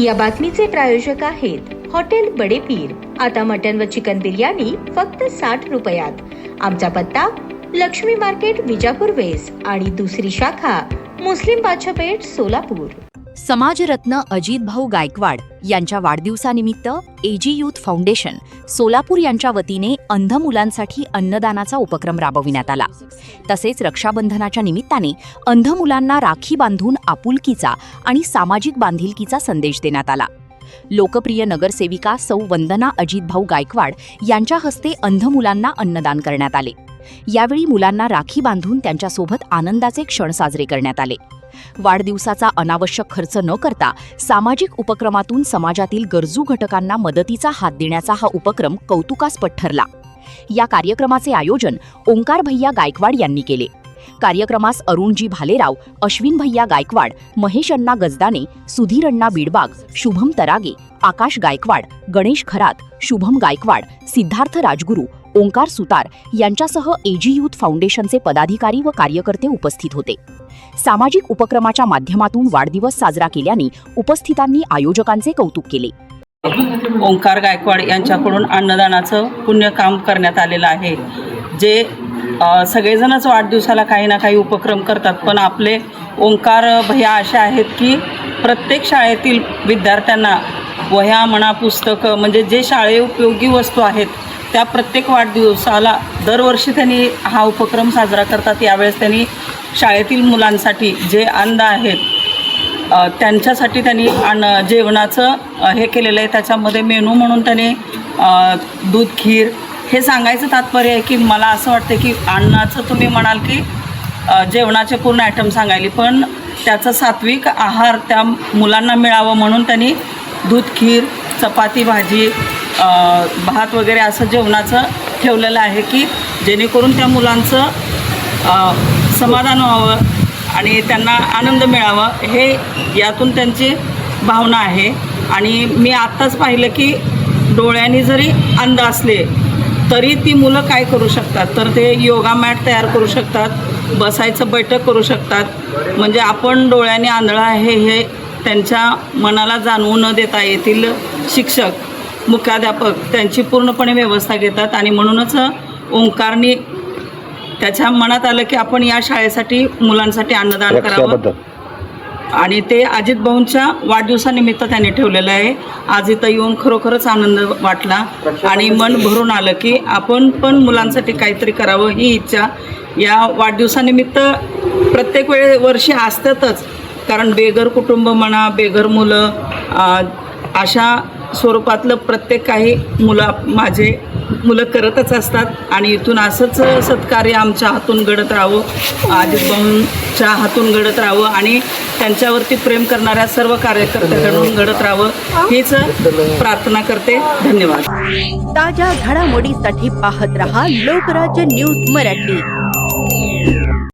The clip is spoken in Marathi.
या बातमीचे प्रायोजक आहेत हॉटेल बडे पीर। आता मटन व चिकन बिर्याणी फक्त 60 रुपयात। आमचा पत्ता लक्ष्मी मार्केट विजापूर वेस्ट आणि दुसरी शाखा मुस्लिम बादशाहपेठ सोलापूर। समाजरत्न अजित भाऊ गायकवाड यांच्या वाढदिवसानिमित्त एजी यूथ फाउंडेशन सोलापूर यांच्या वतीने अंध मुलांसाठी अन्नदानाचा उपक्रम राबविण्यात आला। तसेच रक्षाबंधनाच्या निमित्ताने अंध मुलांना राखी बांधून आपुलकीचा आणि सामाजिक बांधिलकीचा संदेश देण्यात आला। लोकप्रिय नगरसेविका सौ वंदना अजित भाऊ गायकवाड यांच्या हस्ते अंध मुलांना अन्नदान करण्यात आले। यावेळी मुलांना राखी बांधून त्यांच्यासोबत आनंदाचे क्षण साजरे करण्यात आले। वाढदिवसाचा अनावश्यक खर्च न करता सामाजिक उपक्रमातून समाजातील गरजू घटकांना मदतीचा हात देण्याचा हा उपक्रम कौतुकास्पद ठरला। या कार्यक्रमाचे आयोजन ओंकार भैया गायकवाड यांनी केले। कार्यक्रमास अरुणजी भालेराव, अश्विन भैया गायकवाड, महेश अण्णा गजदाने, सुधीर अण्णा बीडबाग, शुभम तरागे, आकाश गायकवाड, गणेश खरात, शुभम गायकवाड, सिद्धार्थ राजगुरू, ओंकार सुतार यांच्यासह एजी यूथ फाउंडेशनचे पदाधिकारी व कार्यकर्ते उपस्थित होते। सामाजिक उपक्रमाच्या माध्यमातून वाढदिवस साजरा केल्याने उपस्थितांनी आयोजकांचे कौतुक केले। ओंकार गायकवाड यांच्याकडून अन्नदानाचं पुण्य काम करण्यात आलेलं आहे। जे सगळेजणच वाढदिवसाला काही ना काही उपक्रम करतात, पण आपले ओंकार भैया असे आहेत की प्रत्येक शाळेतील विद्यार्थ्यांना वह्या म्हणा, पुस्तकं म्हणजे जे शाळे उपयोगी वस्तू आहेत त्या प्रत्येक वाढदिवसाला दरवर्षी त्यांनी हा उपक्रम साजरा करतात। यावेळेस त्यांनी शाळेतील मुलांसाठी जे अंध आहेत त्यांच्यासाठी त्यांनी जेवणाचं हे केलेलं आहे। त्याच्यामध्ये मेनू म्हणून त्यांनी दूध खीर हे सांगायचं तात्पर्य आहे की मला असं वाटतं की अन्नाचं तुम्ही म्हणाल की जेवणाचे पूर्ण आयटम सांगायले, पण त्याचा सात्विक आहार त्या मुलांना मिळावं म्हणून त्यांनी दूध खीर, चपाती भाजी, भात वगैरे असं जेवणाचं ठेवलेलं आहे की जेणेकरून त्या मुलांचं समाधान व्हावं आणि त्यांना आनंद मिळावा, हे यातून त्यांची भावना आहे। आणि मी आत्ताच पाहिलं की डोळ्यांनी जरी अंध असले तरी ती मुलं काय करू शकतात, तर ते योगा मॅट तयार करू शकतात, बसायचं बैठक करू शकतात। म्हणजे आपण डोळ्यांनी आंधळा आहे हे त्यांच्या मनाला जाणवू न देता येथील शिक्षक, मुख्याध्यापक त्यांची पूर्णपणे व्यवस्था घेतात। आणि म्हणूनच ओंकारनी त्याच्या मनात आलं की आपण या शाळेसाठी मुलांसाठी अन्नदान करावं आणि ते अजित भाऊंच्या वाढदिवसानिमित्त त्यांनी ठेवलेलं आहे। आज इथं येऊन खरोखरच आनंद वाटला आणि मन भरून आलं की आपण पण मुलांसाठी काहीतरी करावं ही इच्छा या वाढदिवसानिमित्त प्रत्येक वर्षी असतातच। कारण बेघर कुटुंब म्हणा, बेघर मुलं अशा स्वरूपातलं प्रत्येक काही माझे मुलं करतच असतात आणि इथून असंच सत्कार्य आमच्या हातून घडत राहावं, अजित भाऊंच्या हातून घडत राहावं आणि त्यांच्यावरती प्रेम करणाऱ्या सर्व कार्यकर्त्यांकडून घडत राहावं हीच प्रार्थना करते। धन्यवाद। ताज्या घडामोडीसाठी पाहत रहा लोकराज्य न्यूज मराठी।